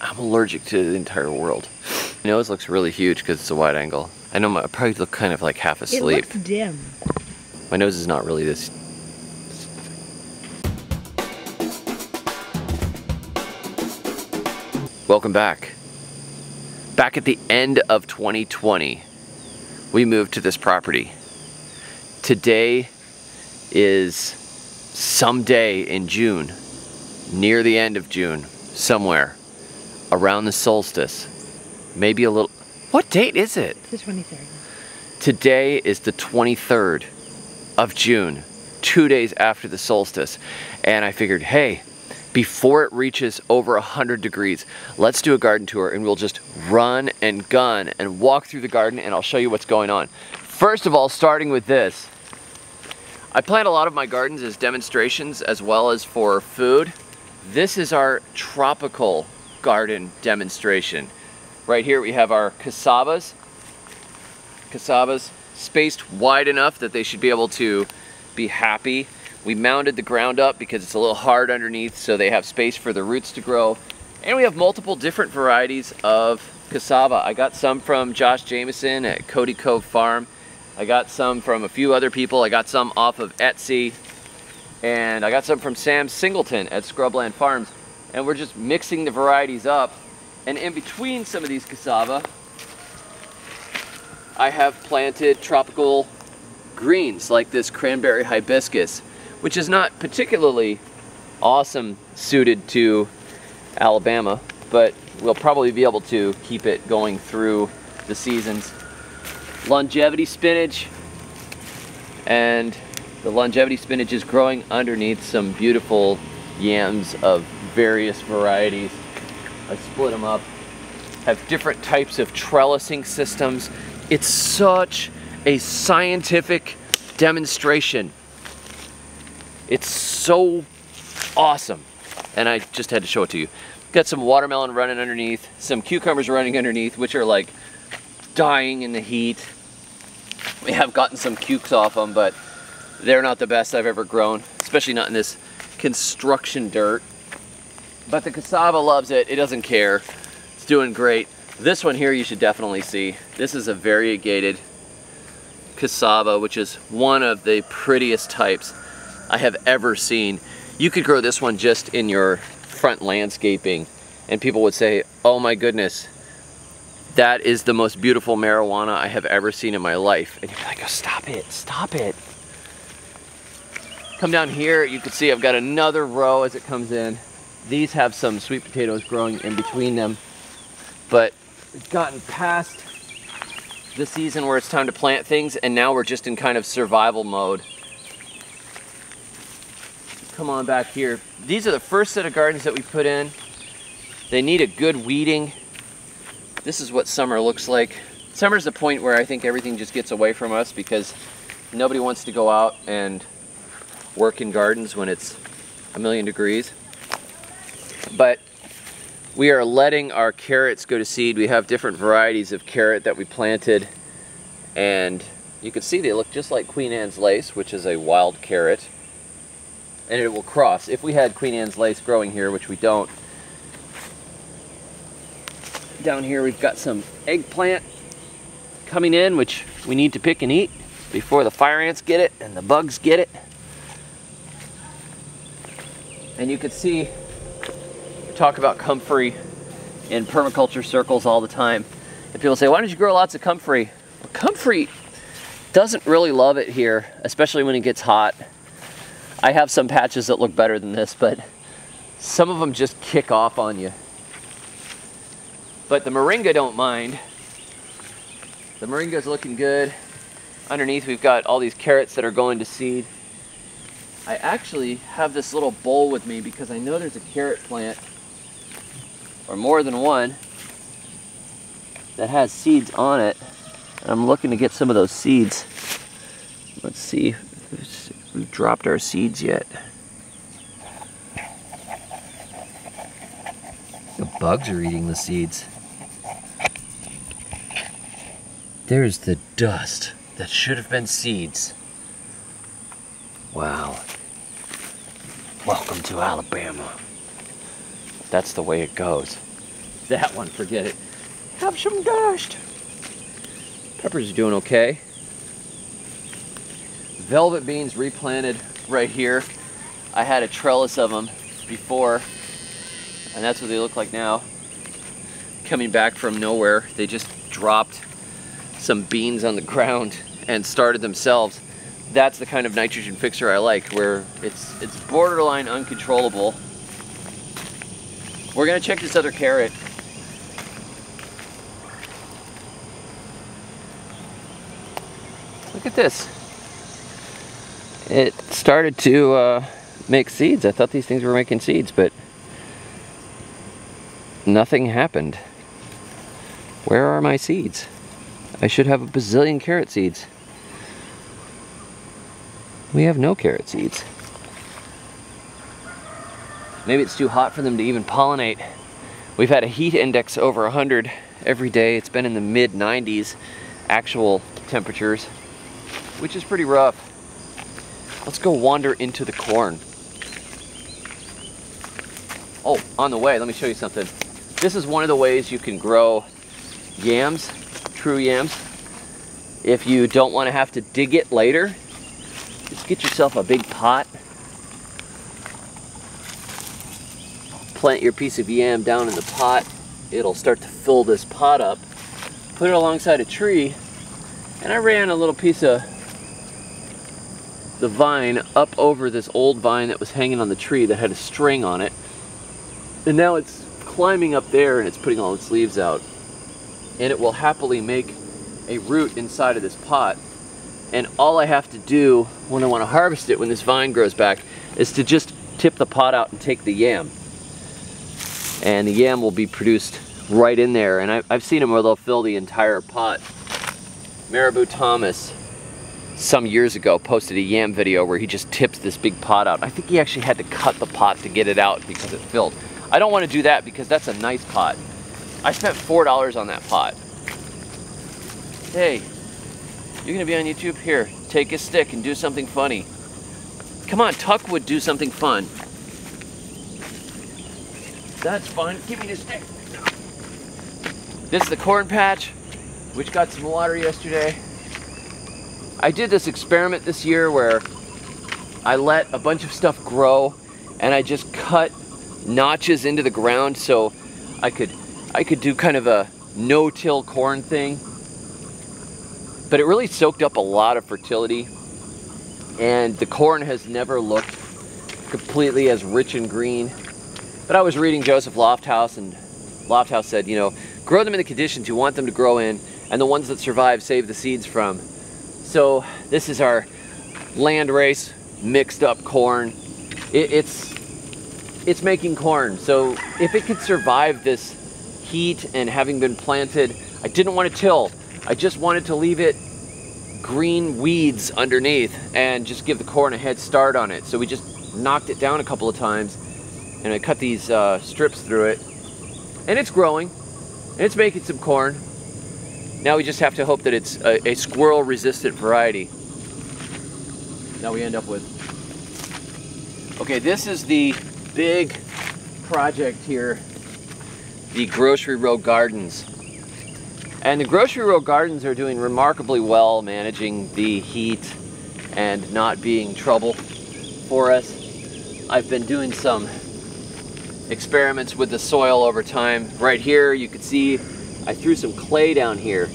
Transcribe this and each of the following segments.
I'm allergic to the entire world. My nose looks really huge because it's a wide angle. I know I probably look kind of like half asleep. It looks dim. My nose is not really this. Welcome back. Back at the end of 2020, we moved to this property. Today is someday in June, near the end of June, somewhere around the solstice. Maybe a little. What date is it? It's the 23rd. Today is the 23rd of June, 2 days after the solstice. And I figured, hey, before it reaches over 100 degrees, let's do a garden tour and we'll just run and gun and walk through the garden and I'll show you what's going on. First of all, starting with this. I plant a lot of my gardens as demonstrations as well as for food. This is our tropical garden demonstration. Right here we have our cassavas. Cassavas spaced wide enough that they should be able to be happy. We mounded the ground up because it's a little hard underneath, so they have space for the roots to grow. And we have multiple different varieties of cassava. I got some from Josh Jameson at Cody Cove Farm. I got some from a few other people. I got some off of Etsy. And I got some from Sam Singleton at Scrubland Farms. And we're just mixing the varieties up. And in between some of these cassava, I have planted tropical greens like this cranberry hibiscus, which is not particularly awesome suited to Alabama, but we'll probably be able to keep it going through the seasons. Longevity spinach, and the longevity spinach is growing underneath some beautiful yams of various varieties. I split them up, have different types of trellising systems. It's such a scientific demonstration. It's so awesome. And I just had to show it to you. Got some watermelon running underneath, some cucumbers running underneath, which are like dying in the heat. We have gotten some cukes off them, but they're not the best I've ever grown, especially not in this construction dirt. But the cassava loves it. It doesn't care. It's doing great. This one here you should definitely see. This is a variegated cassava, which is one of the prettiest types I have ever seen. You could grow this one just in your front landscaping and people would say, oh my goodness, that is the most beautiful marijuana I have ever seen in my life. And you're like, oh, stop it, stop it. Come down here, you can see I've got another row as it comes in. These have some sweet potatoes growing in between them, but we've gotten past the season where it's time to plant things, and now we're just in kind of survival mode. Come on back here. These are the first set of gardens that we put in. They need a good weeding. This is what summer looks like. Summer's the point where I think everything just gets away from us because nobody wants to go out and work in gardens when it's a million degrees. But we are letting our carrots go to seed. We have different varieties of carrot that we planted, and you can see they look just like Queen Anne's lace, which is a wild carrot, and it will cross. If we had Queen Anne's lace growing here, which we don't. Down here we've got some eggplant coming in, which we need to pick and eat before the fire ants get it and the bugs get it. And you can see, talk about comfrey in permaculture circles all the time. And people say, why don't you grow lots of comfrey? Well, comfrey doesn't really love it here, especially when it gets hot. I have some patches that look better than this, but some of them just kick off on you. But the moringa don't mind. The moringa's looking good. Underneath we've got all these carrots that are going to seed. I actually have this little bowl with me because I know there's a carrot plant, or more than one, that has seeds on it. And I'm looking to get some of those seeds. Let's see if we've dropped our seeds yet. The bugs are eating the seeds. There's the dust that should have been seeds. Wow. Welcome to Alabama. That's the way it goes. That one, forget it. Have some dust. Peppers are doing okay. Velvet beans replanted right here. I had a trellis of them before, and that's what they look like now. Coming back from nowhere, they just dropped some beans on the ground and started themselves. That's the kind of nitrogen fixer I like, where it's borderline uncontrollable. We're gonna check this other carrot. Look at this. It started to make seeds. I thought these things were making seeds, but nothing happened. Where are my seeds? I should have a bazillion carrot seeds. We have no carrot seeds. Maybe it's too hot for them to even pollinate. We've had a heat index over 100 every day. It's been in the mid 90s actual temperatures, which is pretty rough. Let's go wander into the corn. Oh, on the way, let me show you something. This is one of the ways you can grow yams, true yams. If you don't want to have to dig it later, just get yourself a big pot. Plant your piece of yam down in the pot. It'll start to fill this pot up. Put it alongside a tree, and I ran a little piece of the vine up over this old vine that was hanging on the tree that had a string on it. And now it's climbing up there and it's putting all its leaves out. And it will happily make a root inside of this pot. And all I have to do when I want to harvest it, when this vine grows back, is to just tip the pot out and take the yam. And the yam will be produced right in there. And I've seen them where they'll fill the entire pot. Maribou Thomas, some years ago, posted a yam video where he just tipped this big pot out. I think he actually had to cut the pot to get it out because it filled. I don't want to do that because that's a nice pot. I spent $4 on that pot. Hey, you're gonna be on YouTube? Here, take a stick and do something funny. Come on, Tuck would do something fun. That's fun. Give me the stick. This is the corn patch, which got some water yesterday. I did this experiment this year where I let a bunch of stuff grow and I just cut notches into the ground so I could do kind of a no-till corn thing. But it really soaked up a lot of fertility, and the corn has never looked completely as rich and green. But I was reading Joseph Lofthouse, and Lofthouse said, you know, grow them in the conditions you want them to grow in, and the ones that survive, save the seeds from. So this is our landrace mixed up corn. It's making corn. So if it could survive this heat and having been planted, I didn't want to till. I just wanted to leave it green weeds underneath and just give the corn a head start on it. So we just knocked it down a couple of times, and I cut these strips through it, and it's growing and it's making some corn. Now we just have to hope that it's a squirrel resistant variety that we end up with. Okay, this is the big project here, the Grocery Row Gardens. And the Grocery Row Gardens are doing remarkably well managing the heat and not being trouble for us. I've been doing some experiments with the soil over time. Right here you can see I threw some clay down here.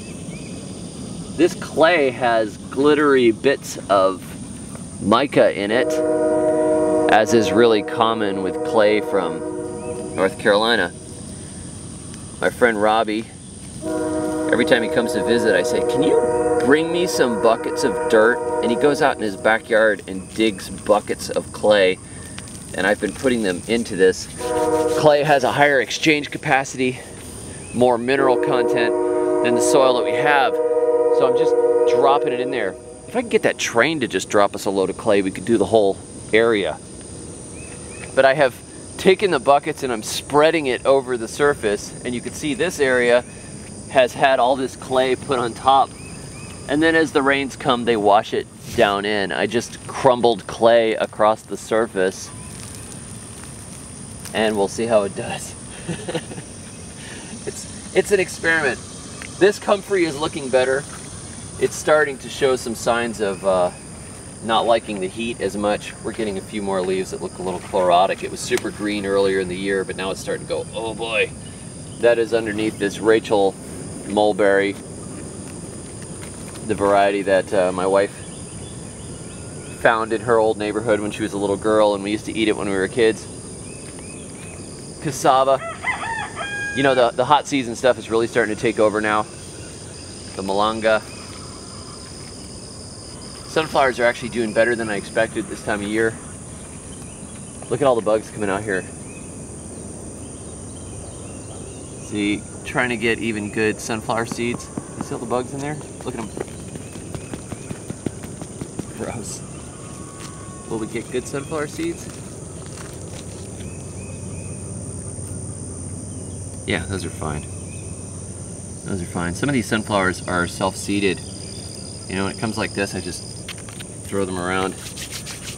This clay has glittery bits of mica in it, as is really common with clay from North Carolina. My friend Robbie, every time he comes to visit, I say, can you bring me some buckets of dirt? And he goes out in his backyard and digs buckets of clay, and I've been putting them into this. Clay has a higher exchange capacity, more mineral content than the soil that we have, so I'm just dropping it in there. If I could get that train to just drop us a load of clay, we could do the whole area. But I have taken the buckets and I'm spreading it over the surface, and you can see this area has had all this clay put on top, and then as the rains come they wash it down in. I just crumbled clay across the surface, and we'll see how it does. It's an experiment. This comfrey is looking better. It's starting to show some signs of not liking the heat as much. We're getting a few more leaves that look a little chlorotic. It was super green earlier in the year, but now it's starting to go, oh boy. That is underneath this Rachel mulberry, the variety that my wife found in her old neighborhood when she was a little girl, and we used to eat it when we were kids. Cassava. You know, the hot season stuff is really starting to take over now. The malanga. Sunflowers are actually doing better than I expected this time of year. Look at all the bugs coming out here. See, trying to get even good sunflower seeds. You see all the bugs in there? Look at them. Gross. Will we get good sunflower seeds? Yeah, those are fine. Those are fine. Some of these sunflowers are self-seeded. You know, when it comes like this, I just throw them around,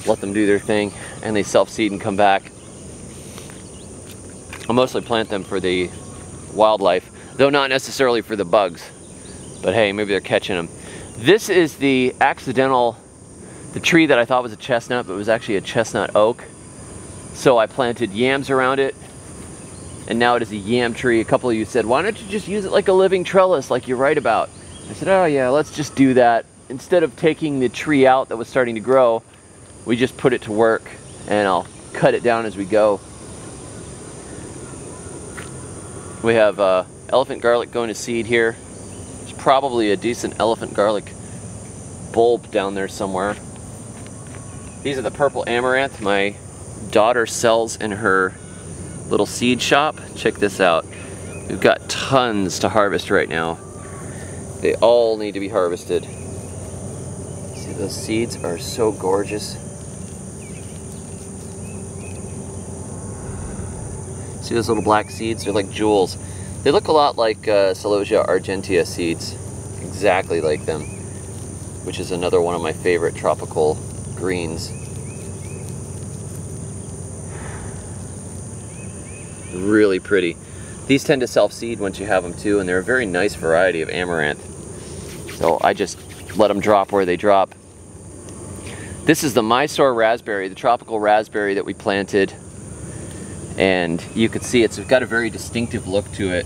let them do their thing, and they self-seed and come back. I'll mostly plant them for the wildlife, though not necessarily for the bugs. But hey, maybe they're catching them. This is the tree that I thought was a chestnut, but it was actually a chestnut oak. So I planted yams around it, and now it is a yam tree. A couple of you said, why don't you just use it like a living trellis like you write about? I said, oh yeah, let's just do that. Instead of taking the tree out that was starting to grow, we just put it to work, and I'll cut it down as we go. We have elephant garlic going to seed here. There's probably a decent elephant garlic bulb down there somewhere. These are the purple amaranth my daughter sells in her little seed shop. Check this out. We've got tons to harvest right now. They all need to be harvested. See, those seeds are so gorgeous. See those little black seeds? They're like jewels. They look a lot like Celosia argentea seeds. Exactly like them. Which is another one of my favorite tropical greens. Really pretty. These tend to self-seed once you have them too, and they're a very nice variety of amaranth. So I just let them drop where they drop. This is the Mysore Raspberry, the tropical raspberry that we planted. And you can see it's got a very distinctive look to it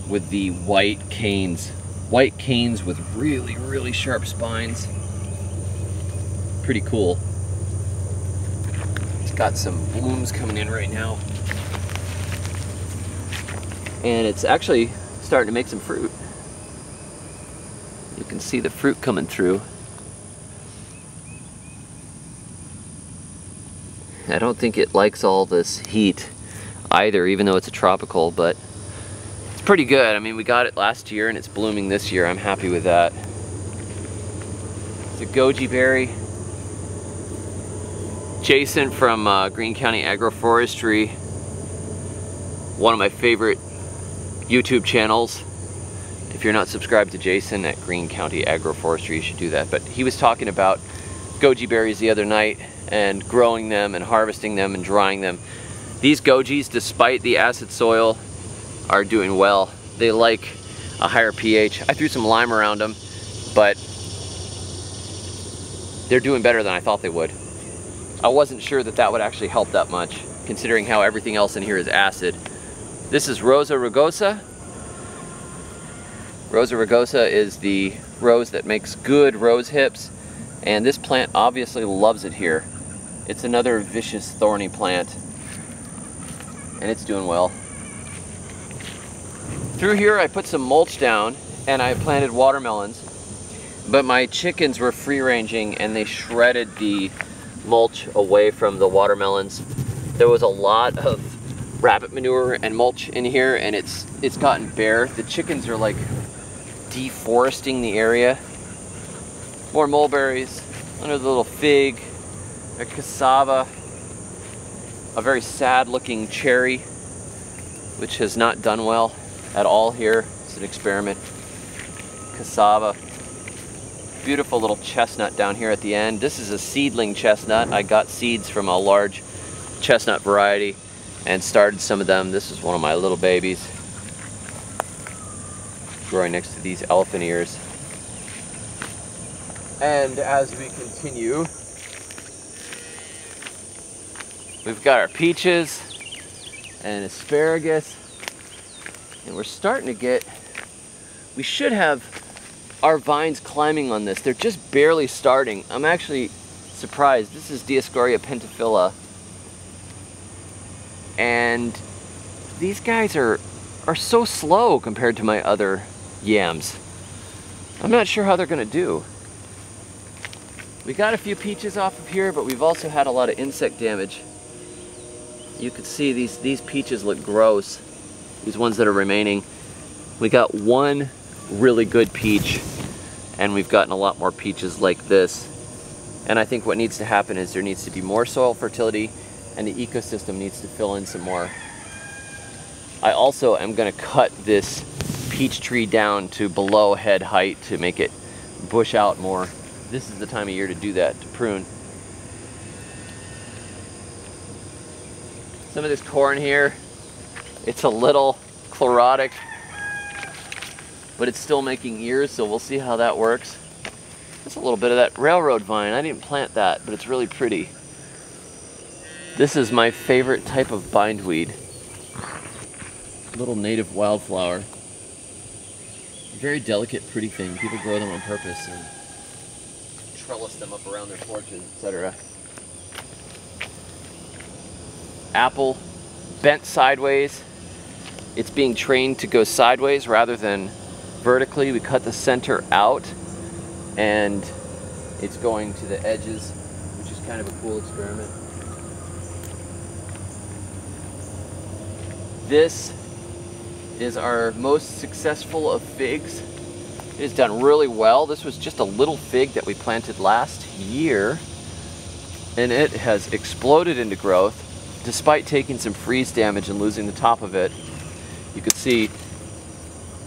with the white canes. White canes with really, really sharp spines. Pretty cool. It's got some blooms coming in right now. And it's actually starting to make some fruit. You can see the fruit coming through. I don't think it likes all this heat either, even though it's a tropical, but it's pretty good. I mean, we got it last year and it's blooming this year. I'm happy with that. It's a goji berry. Jason from Greene County Agroforestry, one of my favorite YouTube channels. If you're not subscribed to Jason at Greene County Agroforestry, you should do that. But he was talking about goji berries the other night and growing them and harvesting them and drying them. These gojis, despite the acid soil, are doing well. They like a higher pH. I threw some lime around them, but they're doing better than I thought they would. I wasn't sure that that would actually help that much, considering how everything else in here is acid. This is Rosa rugosa. Rosa rugosa is the rose that makes good rose hips, and this plant obviously loves it here. It's another vicious thorny plant, and it's doing well. Through here I put some mulch down and I planted watermelons, but my chickens were free-ranging and they shredded the mulch away from the watermelons. There was a lot of rabbit manure and mulch in here, and it's gotten bare. The chickens are like deforesting the area. More mulberries, another little fig, a cassava, a very sad looking cherry, which has not done well at all here. It's an experiment. Cassava. Beautiful little chestnut down here at the end. This is a seedling chestnut. I got seeds from a large chestnut variety and started some of them. This is one of my little babies. growing next to these elephant ears. And as we continue, we've got our peaches and asparagus, and we're starting to get, we should have our vines climbing on this. They're just barely starting. I'm actually surprised. This is Dioscorea pentaphylla, and these guys are so slow compared to my other yams. I'm not sure how they're gonna do. We got a few peaches off of here, but we've also had a lot of insect damage. You can see these peaches look gross, these ones that are remaining. We got one really good peach, and we've gotten a lot more peaches like this. And I think what needs to happen is there needs to be more soil fertility, and the ecosystem needs to fill in some more. I also am going to cut this peach tree down to below head height to make it bush out more. This is the time of year to do that, to prune. Some of this corn here, it's a little chlorotic, but it's still making ears, so we'll see how that works. There's a little bit of that railroad vine. I didn't plant that, but it's really pretty. This is my favorite type of bindweed. Little native wildflower. Very delicate, pretty thing. People grow them on purpose and trellis them up around their porches, etc. Apple, bent sideways. It's being trained to go sideways rather than vertically. We cut the center out and it's going to the edges, which is kind of a cool experiment. This is our most successful of figs. It has done really well. This was just a little fig that we planted last year, and it has exploded into growth despite taking some freeze damage and losing the top of it. You can see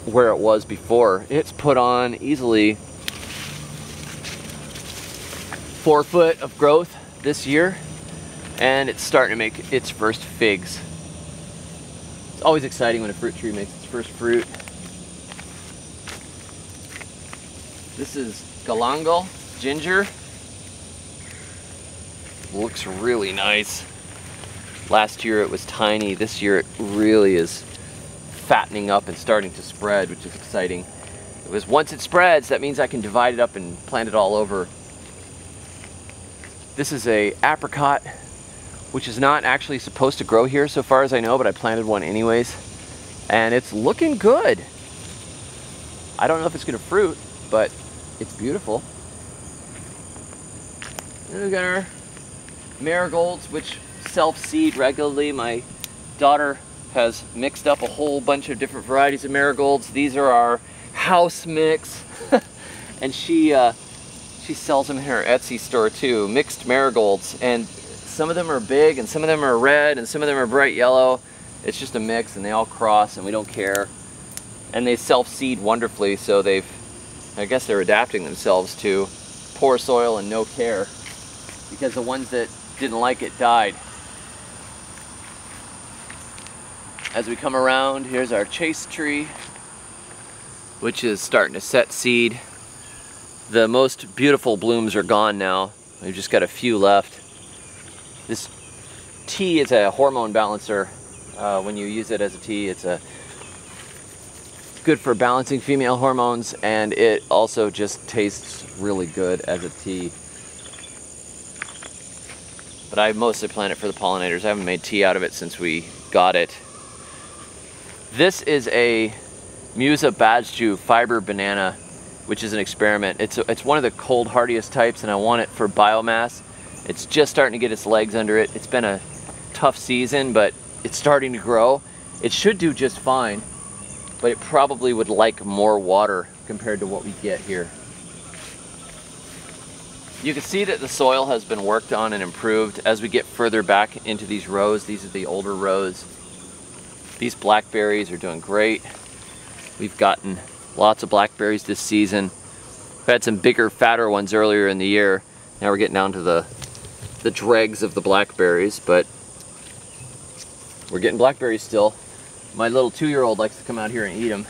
where it was before. It's put on easily 4 foot of growth this year, and it's starting to make its first figs. It's always exciting when a fruit tree makes its first fruit. This is Galangal ginger. Looks really nice. Last year it was tiny. This year it really is fattening up and starting to spread, which is exciting. It was once it spreads, that means I can divide it up and plant it all over. This is a apricot, which is not actually supposed to grow here so far as I know, but I planted one anyways. And it's looking good. I don't know if it's gonna fruit, but it's beautiful. And we got our marigolds, which self-seed regularly. My daughter has mixed up a whole bunch of different varieties of marigolds. These are our house mix. And she sells them in her Etsy store too, mixed marigolds. And some of them are big and some of them are red and some of them are bright yellow. It's just a mix and they all cross and we don't care. And they self-seed wonderfully, so I guess they're adapting themselves to poor soil and no care, because the ones that didn't like it died. As we come around, here's our chase tree, which is starting to set seed. The most beautiful blooms are gone now. We've just got a few left. This tea is a hormone balancer. When you use it as a tea, it's good for balancing female hormones, and it also just tastes really good as a tea. But I mostly plant it for the pollinators. I haven't made tea out of it since we got it. This is a Musa Bajju fiber banana, which is an experiment. It's one of the cold hardiest types, and I want it for biomass. It's just starting to get its legs under it. It's been a tough season, but it's starting to grow. It should do just fine, but it probably would like more water compared to what we get here. You can see that the soil has been worked on and improved as we get further back into these rows. These are the older rows. These blackberries are doing great. We've gotten lots of blackberries this season. We've had some bigger, fatter ones earlier in the year. Now we're getting down to the dregs of the blackberries, but we're getting blackberries still. My little 2-year-old likes to come out here and eat them.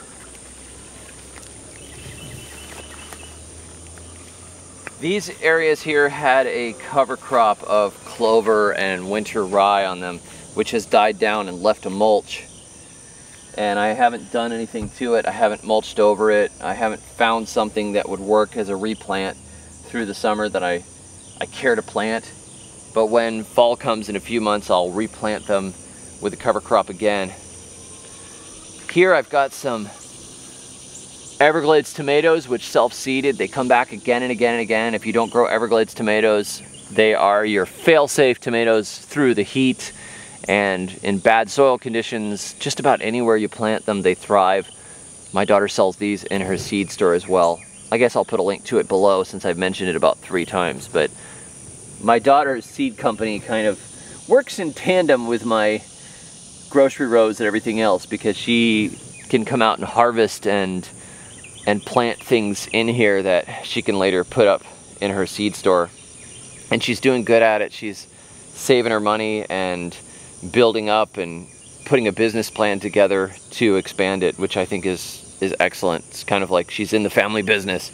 These areas here had a cover crop of clover and winter rye on them, which has died down and left a mulch. And I haven't done anything to it. I haven't mulched over it. I haven't found something that would work as a replant through the summer that I care to plant. But when fall comes in a few months, I'll replant them with a cover crop again. Here I've got some Everglades tomatoes, which self-seeded. They come back again and again and again. If you don't grow Everglades tomatoes, they are your fail-safe tomatoes through the heat, and in bad soil conditions, just about anywhere you plant them, they thrive. My daughter sells these in her seed store as well. I guess I'll put a link to it below since I've mentioned it about 3 times, but my daughter's seed company kind of works in tandem with my grocery rows and everything else, because she can come out and harvest and plant things in here that she can later put up in her seed store. And she's doing good at it. She's saving her money and building up and putting a business plan together to expand it, which I think is excellent. It's kind of like she's in the family business,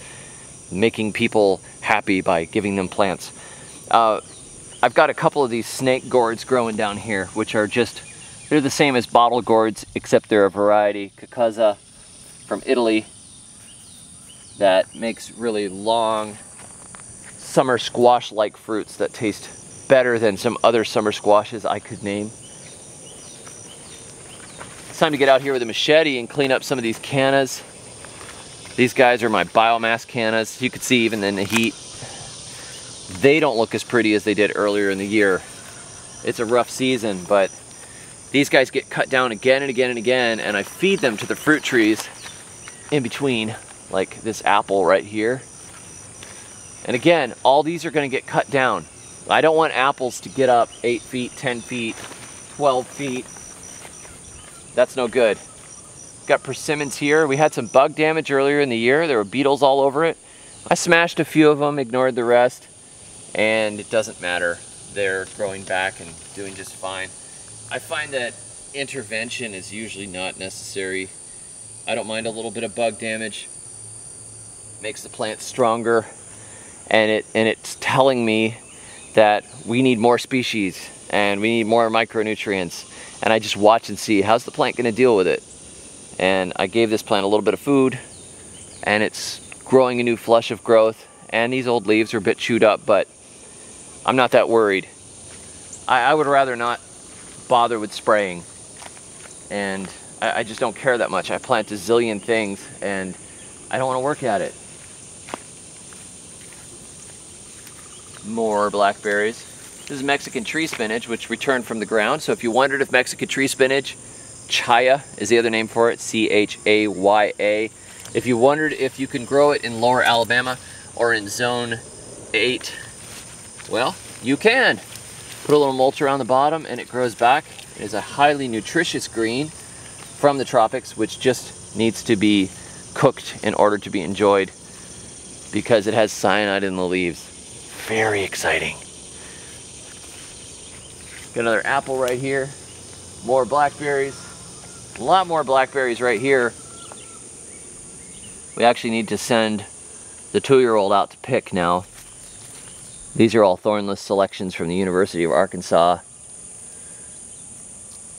making people happy by giving them plants. I've got a couple of these snake gourds growing down here, which are they're the same as bottle gourds, except they're a variety, Cacuzza from Italy, that makes really long summer squash-like fruits that taste better than some other summer squashes I could name. It's time to get out here with a machete and clean up some of these cannas. These guys are my biomass cannas. You can see even in the heat, they don't look as pretty as they did earlier in the year. It's a rough season, but these guys get cut down again and again and again, and I feed them to the fruit trees in between, like this apple right here. And again, all these are going to get cut down. I don't want apples to get up 8 feet, 10 feet, 12 feet. That's no good. Got persimmons here. We had some bug damage earlier in the year. There were beetles all over it. I smashed a few of them, ignored the rest, and it doesn't matter. They're growing back and doing just fine. I find that intervention is usually not necessary. I don't mind a little bit of bug damage. Makes the plant stronger, and it's telling me that we need more species and we need more micronutrients, and I just watch and see how's the plant going to deal with it. And I gave this plant a little bit of food, and it's growing a new flush of growth, and these old leaves are a bit chewed up, but I'm not that worried. I would rather not bother with spraying, and I just don't care that much. I plant a zillion things and I don't want to work at it. More blackberries. This is Mexican tree spinach, which returned from the ground. So if you wondered if Mexican tree spinach, chaya is the other name for it, C-H-A-Y-A. If you wondered if you can grow it in lower Alabama or in zone 8, well, you can. Put a little mulch around the bottom and it grows back. It is a highly nutritious green from the tropics, which just needs to be cooked in order to be enjoyed because it has cyanide in the leaves. Very exciting. Got another apple right here. More blackberries. A lot more blackberries right here. We actually need to send the 2-year-old out to pick now. These are all thornless selections from the University of Arkansas.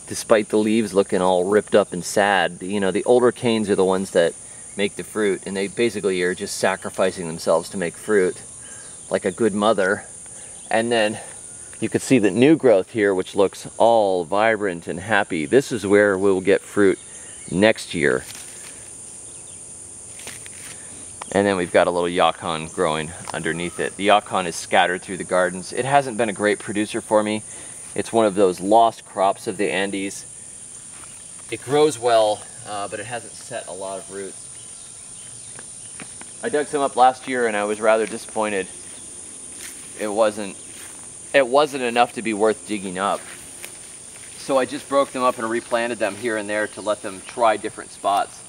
Despite the leaves looking all ripped up and sad, you know, the older canes are the ones that make the fruit, and they basically are just sacrificing themselves to make fruit, like a good mother. And then you can see the new growth here, which looks all vibrant and happy. This is where we'll get fruit next year. And then we've got a little yacon growing underneath it. The yacon is scattered through the gardens. It hasn't been a great producer for me. It's one of those lost crops of the Andes. It grows well, but it hasn't set a lot of roots. I dug some up last year and I was rather disappointed. It wasn't enough to be worth digging up. So I just broke them up and replanted them here and there to let them try different spots.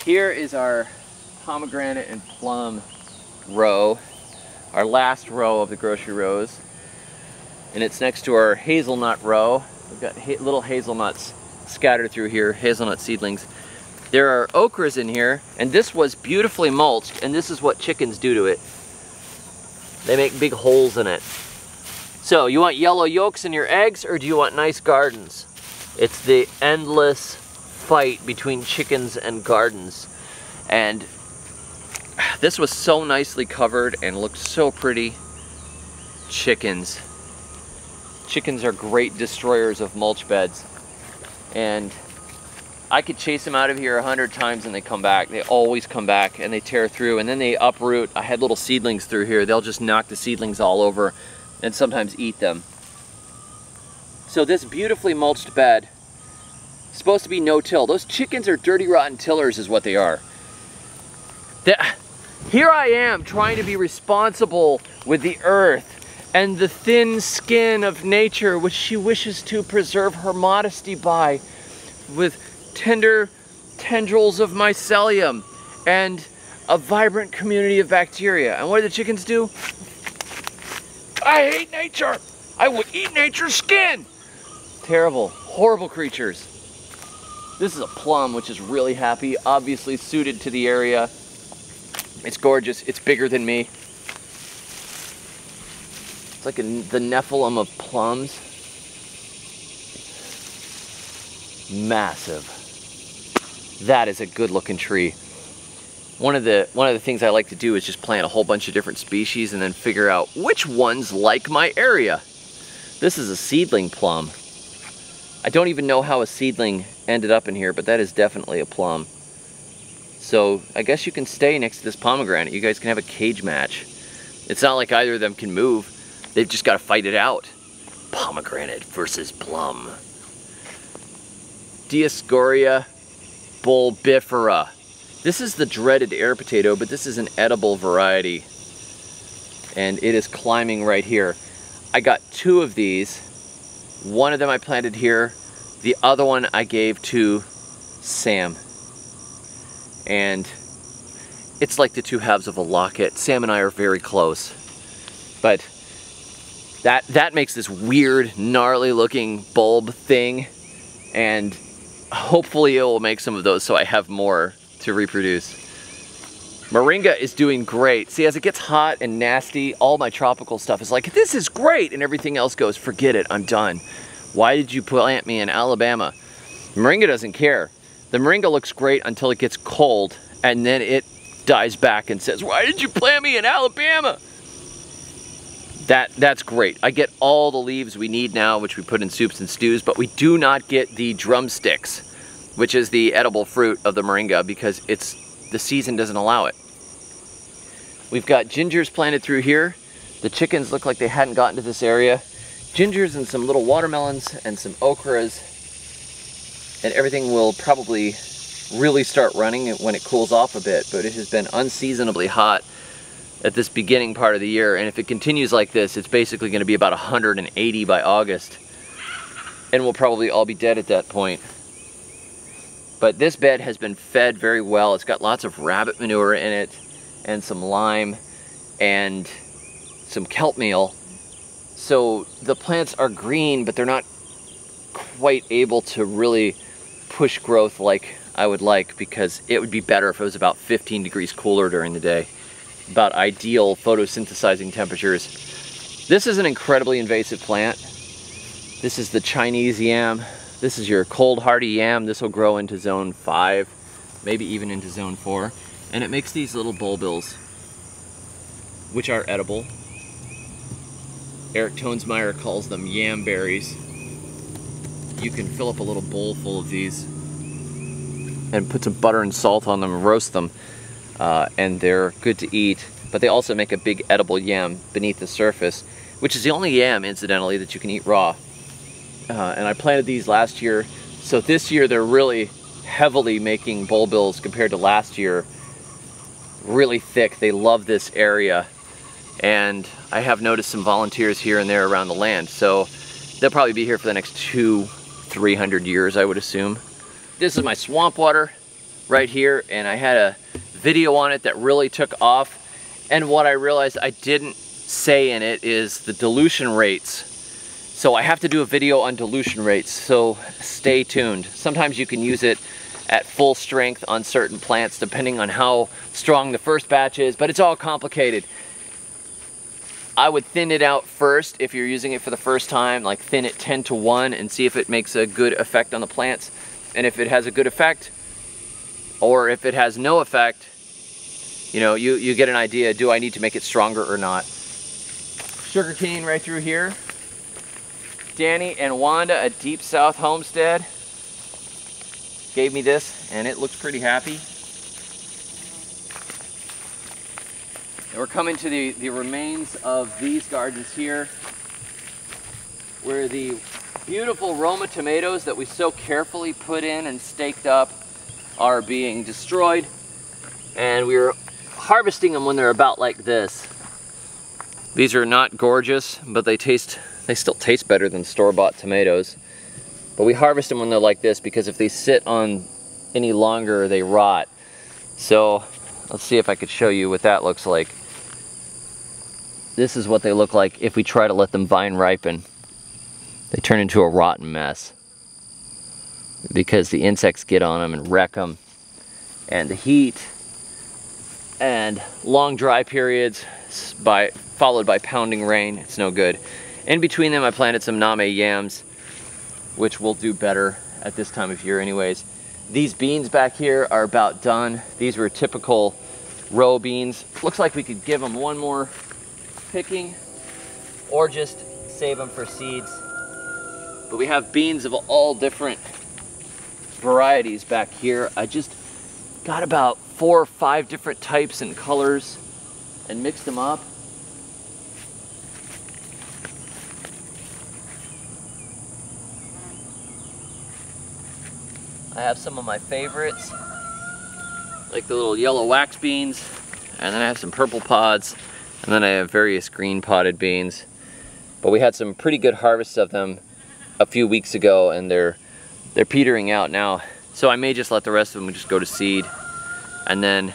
Here is our pomegranate and plum row, our last row of the grocery rows, and it's next to our hazelnut row. We've got little hazelnuts scattered through here, hazelnut seedlings. There are okras in here, and this was beautifully mulched, and this is what chickens do to it. They make big holes in it. So, you want yellow yolks in your eggs, or do you want nice gardens? It's the endless fight between chickens and gardens. And this was so nicely covered and looked so pretty. Chickens. Chickens are great destroyers of mulch beds. And I could chase them out of here 100 times and they come back. They always come back and they tear through and then they uproot. I had little seedlings through here. They'll just knock the seedlings all over and sometimes eat them. So this beautifully mulched bed, supposed to be no-till. Those chickens are dirty, rotten tillers is what they are. Here I am trying to be responsible with the earth and the thin skin of nature which she wishes to preserve her modesty by, with tender tendrils of mycelium and a vibrant community of bacteria. And what do the chickens do? I hate nature! I will eat nature's skin! Terrible, horrible creatures. This is a plum, which is really happy, obviously suited to the area. It's gorgeous, it's bigger than me. It's like the Nephilim of plums. Massive. That is a good looking tree. One of the things I like to do is just plant a whole bunch of different species and then figure out which ones like my area. This is a seedling plum. I don't even know how a seedling ended up in here, but that is definitely a plum. So I guess you can stay next to this pomegranate. You guys can have a cage match. It's not like either of them can move. They've just got to fight it out. Pomegranate versus plum. Dioscorea bulbifera. This is the dreaded air potato, but this is an edible variety. And it is climbing right here. I got 2 of these. One of them I planted here. The other one I gave to Sam. And it's like the 2 halves of a locket. Sam and I are very close. But that makes this weird, gnarly looking bulb thing. And hopefully it will make some of those so I have more to reproduce. Moringa is doing great. See, as it gets hot and nasty, all my tropical stuff is like, this is great, and everything else goes, forget it, I'm done. Why did you plant me in Alabama? Moringa doesn't care. The moringa looks great until it gets cold, and then it dies back and says, why did you plant me in Alabama? That's great. I get all the leaves we need now, which we put in soups and stews, but we do not get the drumsticks, which is the edible fruit of the moringa, because the season doesn't allow it. We've got gingers planted through here. The chickens look like they hadn't gotten to this area. Gingers and some little watermelons and some okras. And everything will probably really start running when it cools off a bit, but it has been unseasonably hot at this beginning part of the year, and if it continues like this, it's basically going to be about 180 by August, and we'll probably all be dead at that point. But this bed has been fed very well. It's got lots of rabbit manure in it, and some lime, and some kelp meal. So the plants are green, but they're not quite able to really push growth like I would like, because it would be better if it was about 15 degrees cooler during the day. About ideal photosynthesizing temperatures. This is an incredibly invasive plant. This is the Chinese yam. This is your cold hardy yam. This will grow into zone 5, maybe even into zone 4. And it makes these little bulbils, which are edible. Eric Tonesmeyer calls them yam berries. You can fill up a little bowl full of these and put some butter and salt on them and roast them. And they're good to eat, but they also make a big edible yam beneath the surface, which is the only yam, incidentally, that you can eat raw. And I planted these last year, so this year they're really heavily making bulbils compared to last year. Really thick. They love this area, and I have noticed some volunteers here and there around the land, so they'll probably be here for the next 200-300 years, I would assume. This is my swamp water right here, and I had a video on it that really took off, and what I realized I didn't say in it is the dilution rates. So I have to do a video on dilution rates, so stay tuned. Sometimes you can use it at full strength on certain plants depending on how strong the first batch is, but it's all complicated. I would thin it out first if you're using it for the first time, like thin it 10:1 and see if it makes a good effect on the plants. And if it has a good effect, or if it has no effect, you know, you get an idea, do I need to make it stronger or not? Sugarcane right through here. Danny and Wanda at Deep South Homestead gave me this, and it looks pretty happy. And we're coming to the remains of these gardens here, where the beautiful Roma tomatoes that we so carefully put in and staked up are being destroyed. And we're harvesting them when they're about like this. These are not gorgeous, but they still taste better than store-bought tomatoes. But we harvest them when they're like this because if they sit on any longer, they rot. So let's see if I could show you what that looks like. This is what they look like if we try to let them vine ripen. They turn into a rotten mess because the insects get on them and wreck them. And the heat and long dry periods followed by pounding rain, it's no good. In between them I planted some Name yams, which will do better at this time of year anyways. These beans back here are about done. These were typical row beans. Looks like we could give them one more picking or just save them for seeds. But we have beans of all different varieties back here. I just got about 4 or 5 different types and colors and mixed them up. I have some of my favorites, like the little yellow wax beans, and then I have some purple pods, and then I have various green potted beans. But we had some pretty good harvests of them a few weeks ago, and they're petering out now. So I may just let the rest of them just go to seed, and then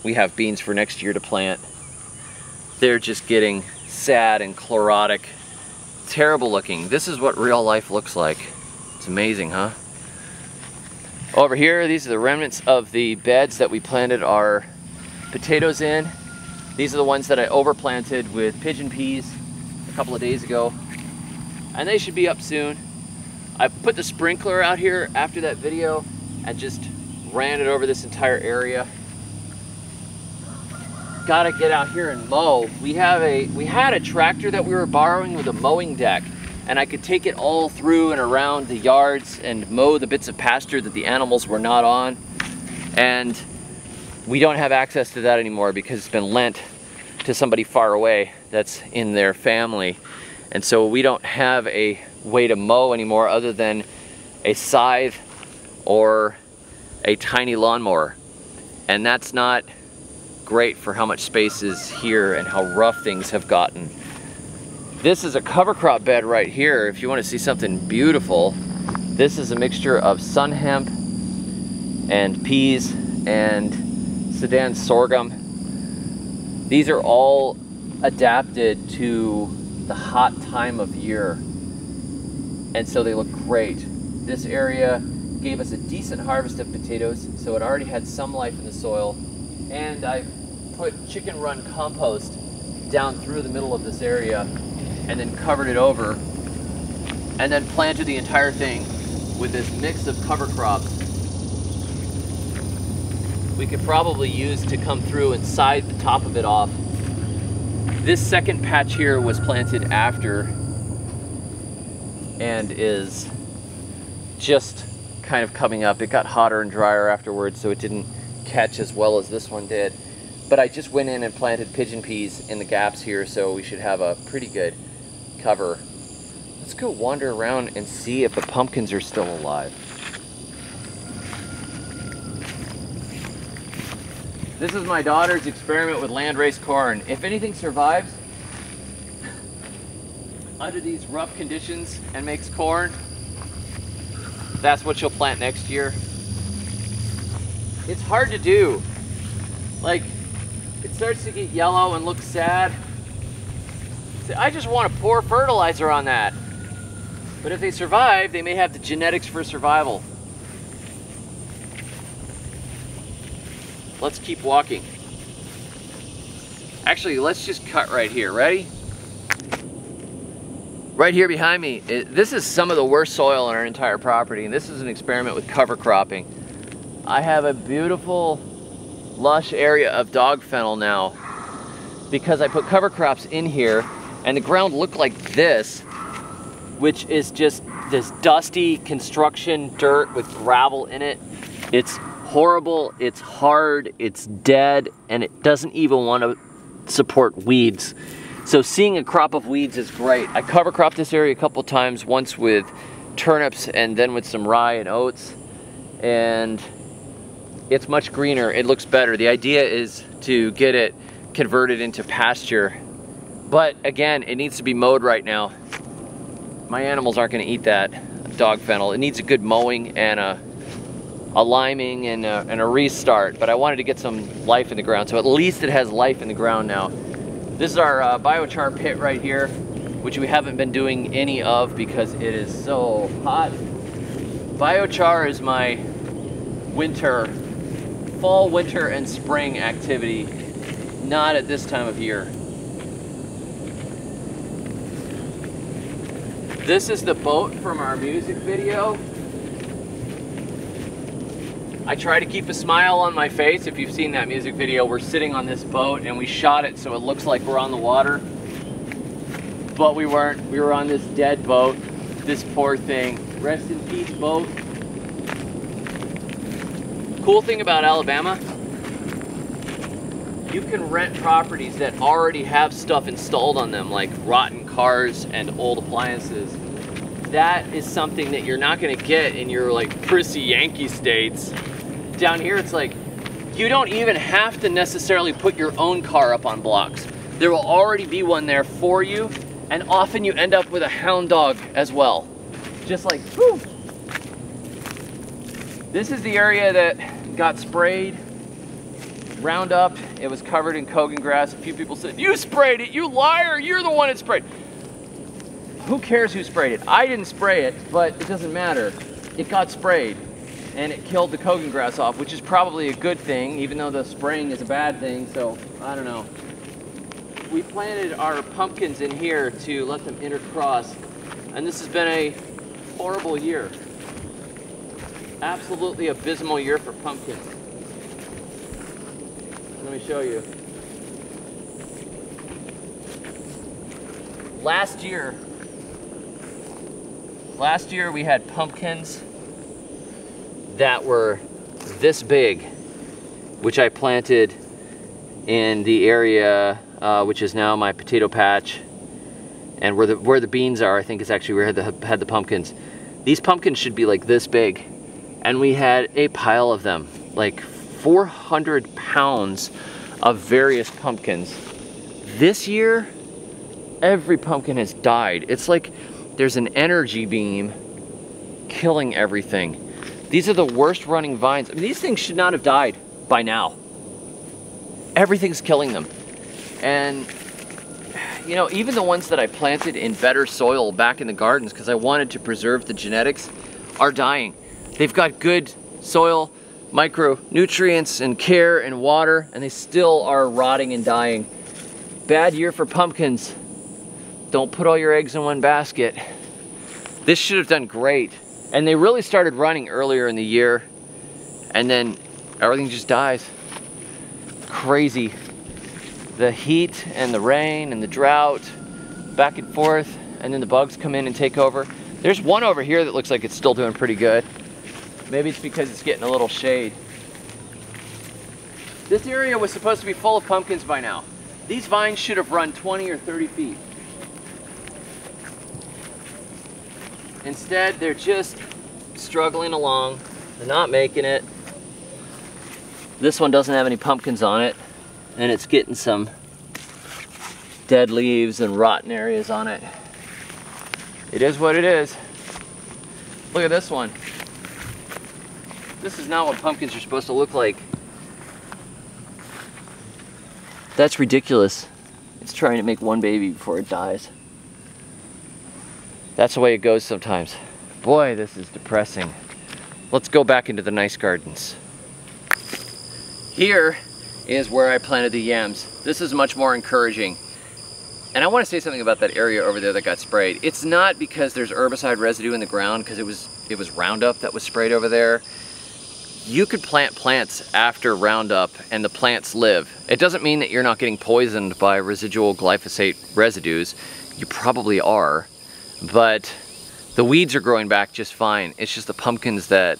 we have beans for next year to plant. They're just getting sad and chlorotic, terrible looking. This is what real life looks like. It's amazing, huh? Over here, these are the remnants of the beds that we planted our potatoes in. These are the ones that I overplanted with pigeon peas a couple of days ago, and they should be up soon. I put the sprinkler out here after that video and just ran it over this entire area. Gotta get out here and mow. We had a tractor that we were borrowing with a mowing deck, and I could take it all through and around the yards and mow the bits of pasture that the animals were not on. And we don't have access to that anymore because it's been lent to somebody far away that's in their family. And so we don't have a way to mow anymore other than a scythe or a tiny lawnmower. And that's not great for how much space is here and how rough things have gotten. This is a cover crop bed right here. If you want to see something beautiful, this is a mixture of sun hemp and peas and Sudan sorghum. These are all adapted to the hot time of year, and so they look great. This area gave us a decent harvest of potatoes, so it already had some life in the soil, and I put chicken run compost down through the middle of this area and then covered it over, and then planted the entire thing with this mix of cover crops. We could probably use to come through and side the top of it off. This second patch here was planted after and is just kind of coming up. It got hotter and drier afterwards, so it didn't catch as well as this one did. But I just went in and planted pigeon peas in the gaps here, so we should have a pretty good cover. Let's go wander around and see if the pumpkins are still alive. This is my daughter's experiment with landrace corn. If anything survives under these rough conditions and makes corn, that's what she'll plant next year. It's hard to do. Like, it starts to get yellow and look sad. I just want to pour fertilizer on that. But if they survive, they may have the genetics for survival. let's keep walking. Actually, let's just cut right here. Ready? Right here behind me, this is some of the worst soil on our entire property, and this is an experiment with cover cropping. I have a beautiful, lush area of dog fennel now because I put cover crops in here, and the ground looked like this, which is just this dusty construction dirt with gravel in it. It's horrible, it's hard, it's dead, and it doesn't even want to support weeds. So seeing a crop of weeds is great. I cover cropped this area a couple times, once with turnips and then with some rye and oats, and it's much greener, it looks better. The idea is to get it converted into pasture, but again, it needs to be mowed right now. My animals aren't gonna eat that dog fennel. It needs a good mowing and a liming and a restart, but I wanted to get some life in the ground, so at least it has life in the ground now. This is our biochar pit right here, which we haven't been doing any of because it is so hot. Biochar is my fall, winter, and spring activity, not at this time of year. This is the boat from our music video. I try to keep a smile on my face. If you've seen that music video, we're sitting on this boat and we shot it so it looks like we're on the water. But we weren't. We were on this dead boat. This poor thing. Rest in peace, boat. Cool thing about Alabama, you can rent properties that already have stuff installed on them, like rotten cars and old appliances. That is something that you're not gonna get in your like prissy Yankee states. Down here, it's like, you don't even have to necessarily put your own car up on blocks. There will already be one there for you, and often you end up with a hound dog as well. Just like, whew. This is the area that got sprayed. Roundup, it was covered in Kogan grass. A few people said, you sprayed it, you liar, you're the one that sprayed. Who cares who sprayed it? I didn't spray it, but it doesn't matter. It got sprayed, and it killed the Kogan grass off, which is probably a good thing, even though the spraying is a bad thing, so I don't know. We planted our pumpkins in here to let them intercross, and this has been a horrible year. Absolutely abysmal year for pumpkins. Let me show you. Last year we had pumpkins that were this big, which I planted in the area which is now my potato patch, and where the beans are, I think is actually where I had the pumpkins. These pumpkins should be like this big, and we had a pile of them, like 400 pounds of various pumpkins. This year, every pumpkin has died. It's like there's an energy beam killing everything. These are the worst running vines. I mean, these things should not have died by now. Everything's killing them. And, you know, even the ones that I planted in better soil back in the gardens, because I wanted to preserve the genetics, are dying. They've got good soil, micronutrients and care and water, and they still are rotting and dying. Bad year for pumpkins. Don't put all your eggs in one basket. This should have done great. And they really started running earlier in the year, and then everything just dies. Crazy. The heat and the rain and the drought, back and forth, and then the bugs come in and take over. There's one over here that looks like it's still doing pretty good. Maybe it's because it's getting a little shade. This area was supposed to be full of pumpkins by now. These vines should have run 20 or 30 feet. Instead, they're just struggling along. They're not making it. This one doesn't have any pumpkins on it, and it's getting some dead leaves and rotten areas on it. It is what it is. Look at this one. This is not what pumpkins are supposed to look like. That's ridiculous. It's trying to make one baby before it dies. That's the way it goes sometimes. Boy, this is depressing. Let's go back into the nice gardens. Here is where I planted the yams. This is much more encouraging. And I want to say something about that area over there that got sprayed. It's not because there's herbicide residue in the ground, because it was Roundup that was sprayed over there. You could plant plants after Roundup and the plants live. It doesn't mean that you're not getting poisoned by residual glyphosate residues. You probably are, but the weeds are growing back just fine. It's just the pumpkins that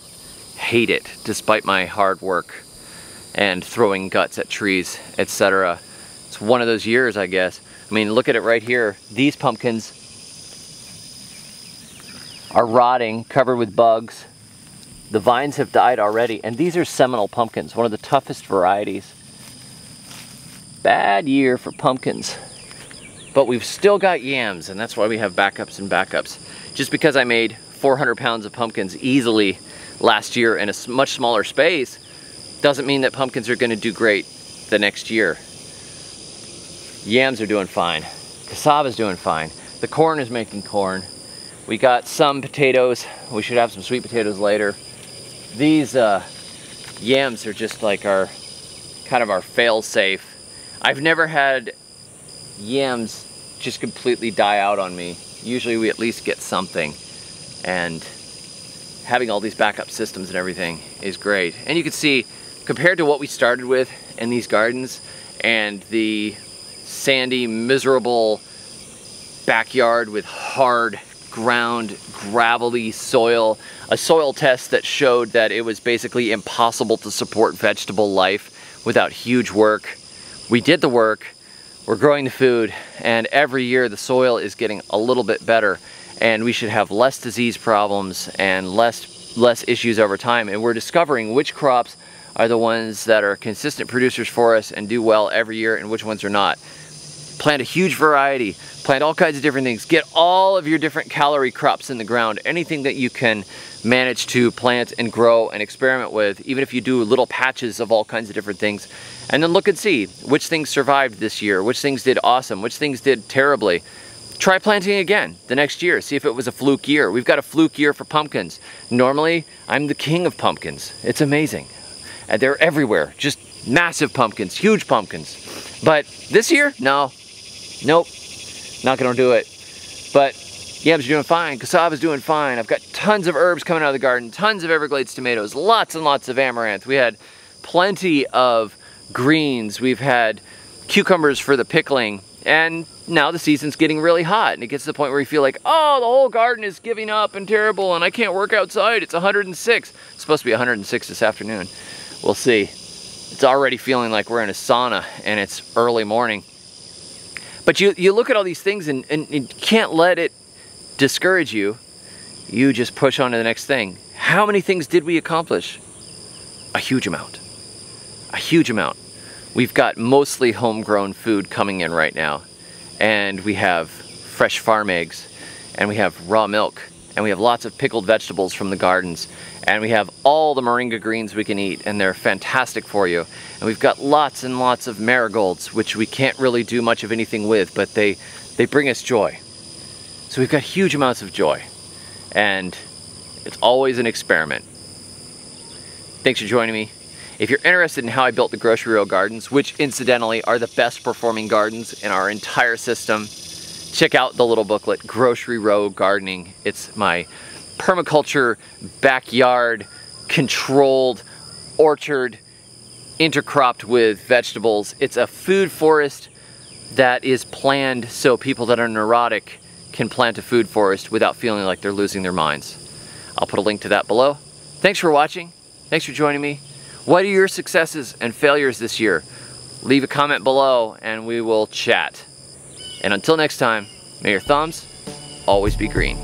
hate it, despite my hard work and throwing guts at trees, etc. It's one of those years, I guess. I mean, look at it right here. These pumpkins are rotting, covered with bugs. The vines have died already, and these are Seminole pumpkins, one of the toughest varieties. Bad year for pumpkins. But we've still got yams, and that's why we have backups and backups. Just because I made 400 pounds of pumpkins easily last year in a much smaller space doesn't mean that pumpkins are going to do great the next year. Yams are doing fine. Cassava's doing fine. The corn is making corn. We got some potatoes. We should have some sweet potatoes later. These yams are just like our kind of our fail-safe. I've never had yams just completely die out on me. Usually we at least get something, and having all these backup systems and everything is great. And you can see, compared to what we started with in these gardens and the sandy, miserable backyard with hard ground, gravelly soil, a soil test that showed that it was basically impossible to support vegetable life without huge work. We did the work, we're growing the food, and every year the soil is getting a little bit better, and we should have less disease problems and less issues over time. And we're discovering which crops are the ones that are consistent producers for us and do well every year, and which ones are not. Plant a huge variety, plant all kinds of different things, get all of your different calorie crops in the ground, anything that you can manage to plant and grow and experiment with, even if you do little patches of all kinds of different things. And then look and see which things survived this year, which things did awesome, which things did terribly. Try planting again the next year, see if it was a fluke year. We've got a fluke year for pumpkins. Normally, I'm the king of pumpkins. It's amazing. And they're everywhere, just massive pumpkins, huge pumpkins. But this year, no. Nope, not gonna do it. But yams are doing fine, cassava's doing fine. I've got tons of herbs coming out of the garden, tons of Everglades tomatoes, lots and lots of amaranth. We had plenty of greens. We've had cucumbers for the pickling. And now the season's getting really hot, and it gets to the point where you feel like, oh, the whole garden is giving up and terrible, and I can't work outside. It's 106. It's supposed to be 106 this afternoon. We'll see. It's already feeling like we're in a sauna, and it's early morning. But you look at all these things, and you can't let it discourage you. You just push on to the next thing. How many things did we accomplish? A huge amount. A huge amount. We've got mostly homegrown food coming in right now. And we have fresh farm eggs, and we have raw milk, and we have lots of pickled vegetables from the gardens, and we have all the moringa greens we can eat, and they're fantastic for you. And we've got lots and lots of marigolds, which we can't really do much of anything with, but they bring us joy. So we've got huge amounts of joy, and it's always an experiment. Thanks for joining me. If you're interested in how I built the grocery row gardens, which incidentally are the best performing gardens in our entire system, check out the little booklet, Grocery Row Gardening. It's my permaculture, backyard, controlled orchard, intercropped with vegetables. It's a food forest that is planned so people that are neurotic can plant a food forest without feeling like they're losing their minds. I'll put a link to that below. Thanks for watching. Thanks for joining me. What are your successes and failures this year? Leave a comment below and we will chat. And until next time, may your thumbs always be green.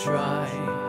Try.